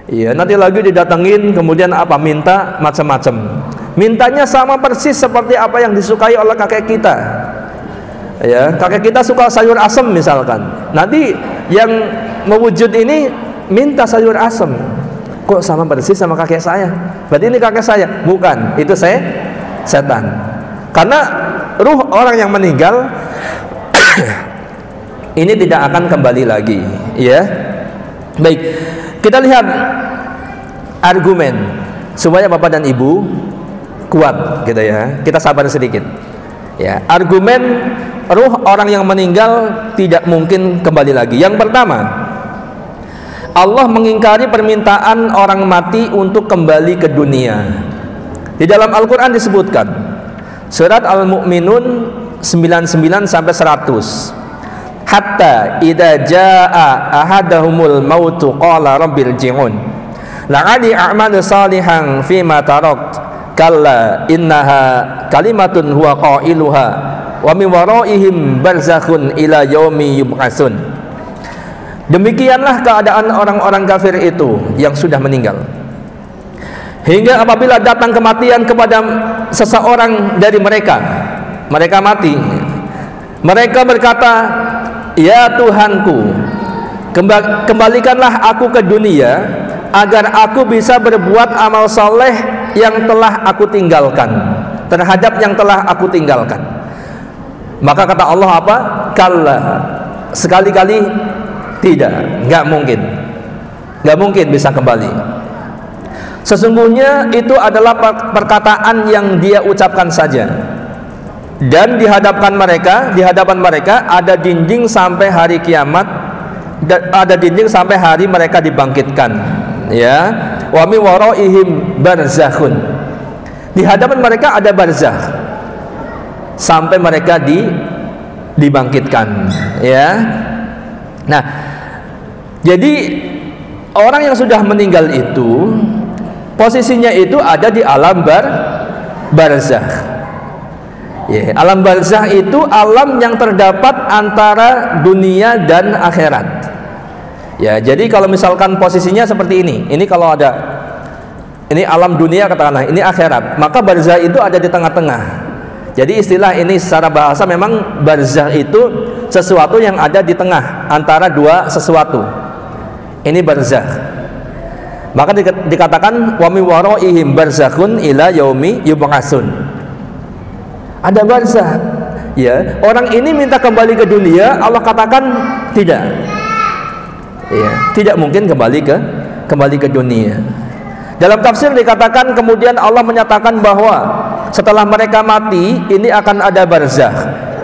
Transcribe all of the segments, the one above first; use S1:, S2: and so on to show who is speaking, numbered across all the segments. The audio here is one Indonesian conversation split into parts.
S1: Ya, nanti lagi didatengin, kemudian apa? Minta macam-macam. Mintanya sama persis seperti apa yang disukai oleh kakek kita. Ya, kakek kita suka sayur asem misalkan. Nanti yang mewujud ini minta sayur asem. Kok sama persis sama kakek saya? Berarti ini kakek saya? Bukan, itu setan. Karena ruh orang yang meninggal ini tidak akan kembali lagi, ya. Baik, kita lihat argumen supaya Bapak dan Ibu kuat gitu ya. Kita sabar sedikit. Ya, argumen ruh orang yang meninggal tidak mungkin kembali lagi. Yang pertama, Allah mengingkari permintaan orang mati untuk kembali ke dunia. Di dalam Al-Qur'an disebutkan surat Al-Mu'minun 99 sampai 100. Hatta idza jaa ahadahumul mautu qala rabbil ji'un la'ali a'malu salihan fima tarakt kalla innaha kalimatun huwa qailuha wa min waraihim barzakhun ila yaumi yub'atsun. Demikianlah keadaan orang-orang kafir itu yang sudah meninggal, hingga apabila datang kematian kepada seseorang dari mereka mati, mereka berkata, ya Tuhanku, kembalikanlah aku ke dunia agar aku bisa berbuat amal soleh yang telah aku tinggalkan, terhadap yang telah aku tinggalkan. Maka kata Allah apa? Kalla, sekali-kali tidak, nggak mungkin bisa kembali. Sesungguhnya itu adalah perkataan yang dia ucapkan saja. Dan di hadapan mereka ada dinding sampai hari kiamat, ada dinding sampai hari mereka dibangkitkan, ya. Wa mi waraihim barzakhun. Di hadapan mereka ada barzakh sampai mereka dibangkitkan, ya. Nah, jadi orang yang sudah meninggal itu posisinya itu ada di alam barzakh. Ya, alam barzakh itu alam yang terdapat antara dunia dan akhirat. Ya, jadi kalau misalkan posisinya seperti ini kalau ada ini alam dunia katakanlah, ini akhirat, maka barzakh itu ada di tengah-tengah. Jadi istilah ini secara bahasa memang barzakh itu sesuatu yang ada di tengah antara dua sesuatu. Ini barzakh. Maka dikatakan wa mi waraihim barzakhun ila yaumi yub'atsun. Ada barzakh, ya. Orang ini minta kembali ke dunia, Allah katakan tidak, ya, tidak mungkin kembali ke dunia. Dalam tafsir dikatakan kemudian Allah menyatakan bahwa setelah mereka mati ini akan ada barzakh,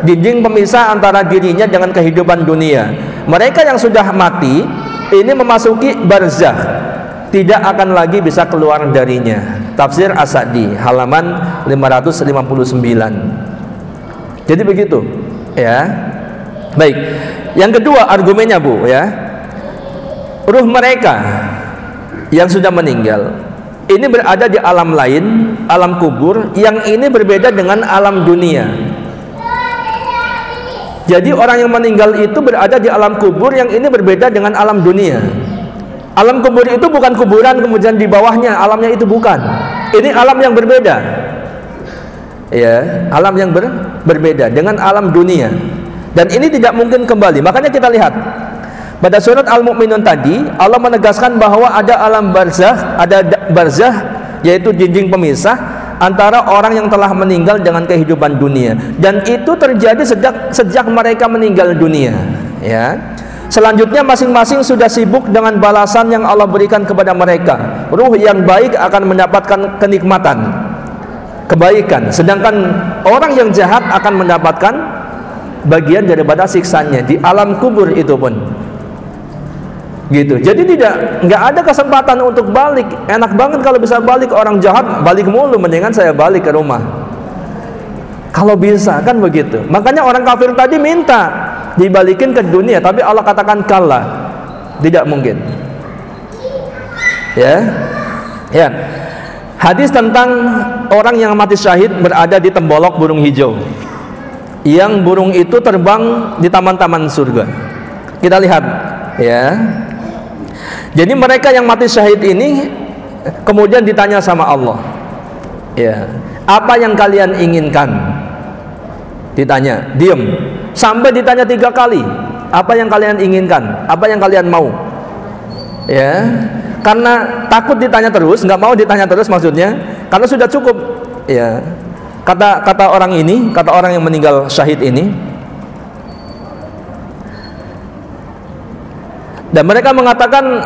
S1: dinding pemisah antara dirinya dengan kehidupan dunia. Mereka yang sudah mati ini memasuki barzakh, tidak akan lagi bisa keluar darinya. Tafsir As-Sa'di halaman 559. Jadi begitu, ya. Baik. Yang kedua argumennya, Bu, ya. Ruh mereka yang sudah meninggal ini berada di alam lain, alam kubur, yang ini berbeda dengan alam dunia. Jadi orang yang meninggal itu berada di alam kubur yang ini berbeda dengan alam dunia. Alam kubur itu bukan kuburan kemudian di bawahnya alamnya itu, bukan. Ini alam yang berbeda. Ya, alam yang berbeda dengan alam dunia. Dan ini tidak mungkin kembali. Makanya kita lihat pada surat Al-Mu'minun tadi Allah menegaskan bahwa ada alam barzakh, ada barzakh yaitu dinding pemisah antara orang yang telah meninggal dengan kehidupan dunia. Dan itu terjadi sejak mereka meninggal dunia, ya. Selanjutnya masing-masing sudah sibuk dengan balasan yang Allah berikan kepada mereka. Ruh yang baik akan mendapatkan kenikmatan, kebaikan, sedangkan orang yang jahat akan mendapatkan bagian daripada siksanya di alam kubur itu pun. Gitu. Jadi nggak ada kesempatan untuk balik. Enak banget kalau bisa balik. Orang jahat balik mulu, mendingan saya balik ke rumah. Kalau bisa kan begitu. Makanya orang kafir tadi minta dibalikin ke dunia, tapi Allah katakan kalla, tidak mungkin. Ya. Hadis tentang orang yang mati syahid berada di tembolok burung hijau, yang burung itu terbang di taman-taman surga. Kita lihat, ya. Jadi mereka yang mati syahid ini kemudian ditanya sama Allah, ya, apa yang kalian inginkan? Ditanya, diam. Sampai ditanya 3 kali, apa yang kalian inginkan? Apa yang kalian mau? Ya, karena takut ditanya terus, nggak mau ditanya terus maksudnya, karena sudah cukup. Ya, kata orang ini, kata orang yang meninggal syahid ini, dan mereka mengatakan,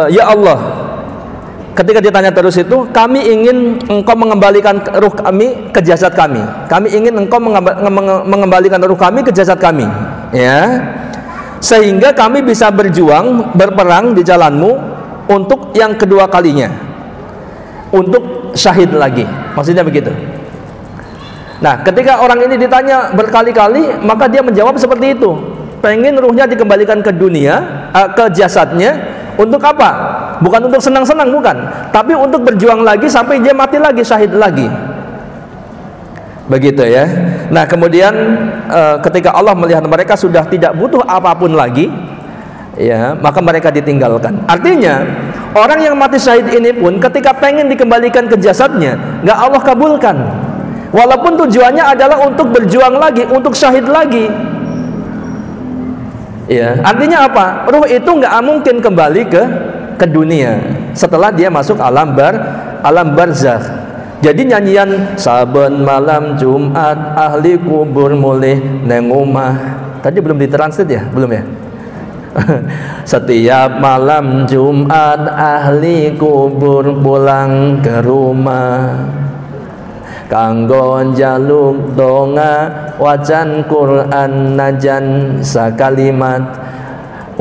S1: ya Allah, ketika ditanya terus itu, kami ingin engkau mengembalikan ruh kami ke jasad kami. Kami ingin engkau mengembalikan ruh kami ke jasad kami, ya, sehingga kami bisa berjuang, berperang di jalanmu untuk yang kedua kalinya, untuk syahid lagi. Maksudnya begitu. Nah, ketika orang ini ditanya berkali-kali, maka dia menjawab seperti itu. Pengen ruhnya dikembalikan ke dunia, ke jasadnya. Untuk apa? Bukan untuk senang-senang, bukan, tapi untuk berjuang lagi sampai dia mati lagi, syahid lagi. Begitu ya. Nah, kemudian ketika Allah melihat mereka sudah tidak butuh apapun lagi, ya, maka mereka ditinggalkan. Artinya orang yang mati syahid ini pun ketika pengen dikembalikan ke jasadnya, nggak Allah kabulkan, walaupun tujuannya adalah untuk berjuang lagi, untuk syahid lagi. Ya, artinya apa? Ruh itu nggak mungkin kembali ke dunia setelah dia masuk alam barzakh. Jadi nyanyian saben malam Jumat ahli kubur mulih neng omah, tadi belum ditranslate ya? Belum ya? Setiap malam Jumat ahli kubur pulang ke rumah, kanggo njaluk donga wacan Quran najan sakalimat,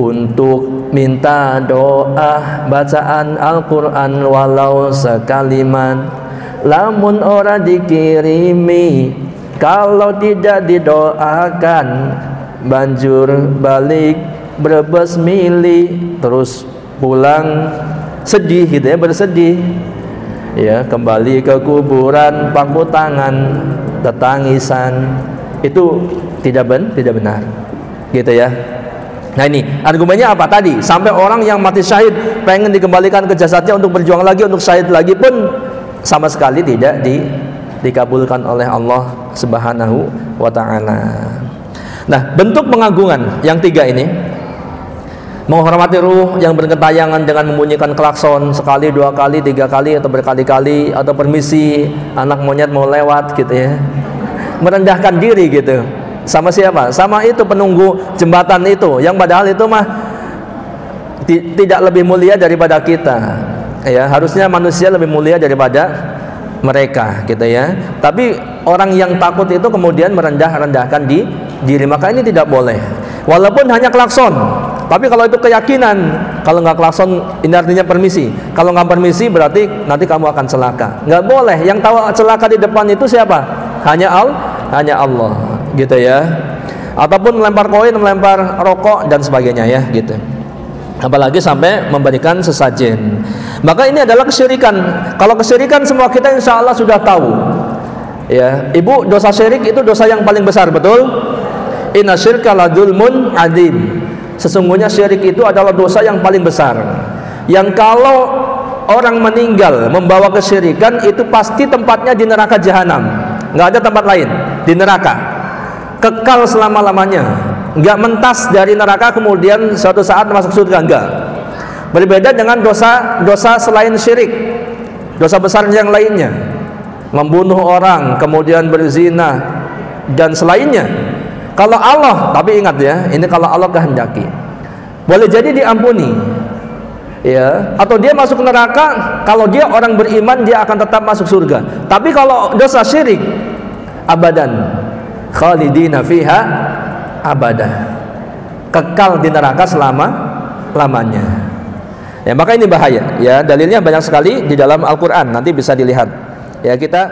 S1: untuk minta doa bacaan Al-Quran walau sekalimat. Lamun ora dikirimi, kalau tidak didoakan, banjur balik brebes mili, terus pulang sedih gitu ya, bersedih ya, kembali ke kuburan paku tangan tetangisan. Itu tidak benar gitu ya. Nah, ini argumennya apa tadi? Sampai orang yang mati syahid pengen dikembalikan ke jasadnya untuk berjuang lagi, untuk syahid lagi pun sama sekali tidak dikabulkan oleh Allah Subhanahu wa ta'ala. Nah, bentuk pengagungan yang 3 ini, menghormati ruh yang bergentayangan dengan membunyikan klakson sekali, 2 kali, 3 kali, atau berkali-kali, atau permisi anak monyet mau lewat gitu ya, merendahkan diri gitu. Sama siapa? Sama itu penunggu jembatan itu, yang padahal itu mah tidak lebih mulia daripada kita. Ya, harusnya manusia lebih mulia daripada mereka gitu ya. Tapi orang yang takut itu kemudian merendahkan diri, maka ini tidak boleh. Walaupun hanya klakson, tapi kalau itu keyakinan, kalau nggak klakson ini artinya permisi. Kalau nggak permisi berarti nanti kamu akan celaka. Nggak boleh. Yang tahu celaka di depan itu siapa? Hanya Allah gitu ya. Ataupun melempar koin, melempar rokok dan sebagainya ya gitu. Apalagi sampai memberikan sesajen. Maka ini adalah kesyirikan. Kalau kesyirikan semua kita insya Allah sudah tahu. Ya, ibu, dosa syirik itu dosa yang paling besar, betul? Inna syirka la dzulmun adzim. Sesungguhnya syirik itu adalah dosa yang paling besar. Yang kalau orang meninggal membawa kesyirikan itu pasti tempatnya di neraka jahanam. Nggak ada tempat lain, di neraka. Kekal selama-lamanya. Nggak mentas dari neraka kemudian suatu saat masuk surga, enggak. Berbeda dengan dosa selain syirik, dosa besar yang lainnya, membunuh orang, kemudian berzina dan selainnya. Kalau Allah, tapi ingat ya, ini kalau Allah kehendaki, boleh jadi diampuni, ya. Atau dia masuk neraka, kalau dia orang beriman dia akan tetap masuk surga. Tapi kalau dosa syirik, abadan, khalidina fiha abada, kekal di neraka selama-lamanya. Ya, maka ini bahaya ya. Dalilnya banyak sekali di dalam Al-Qur'an, nanti bisa dilihat. Ya, kita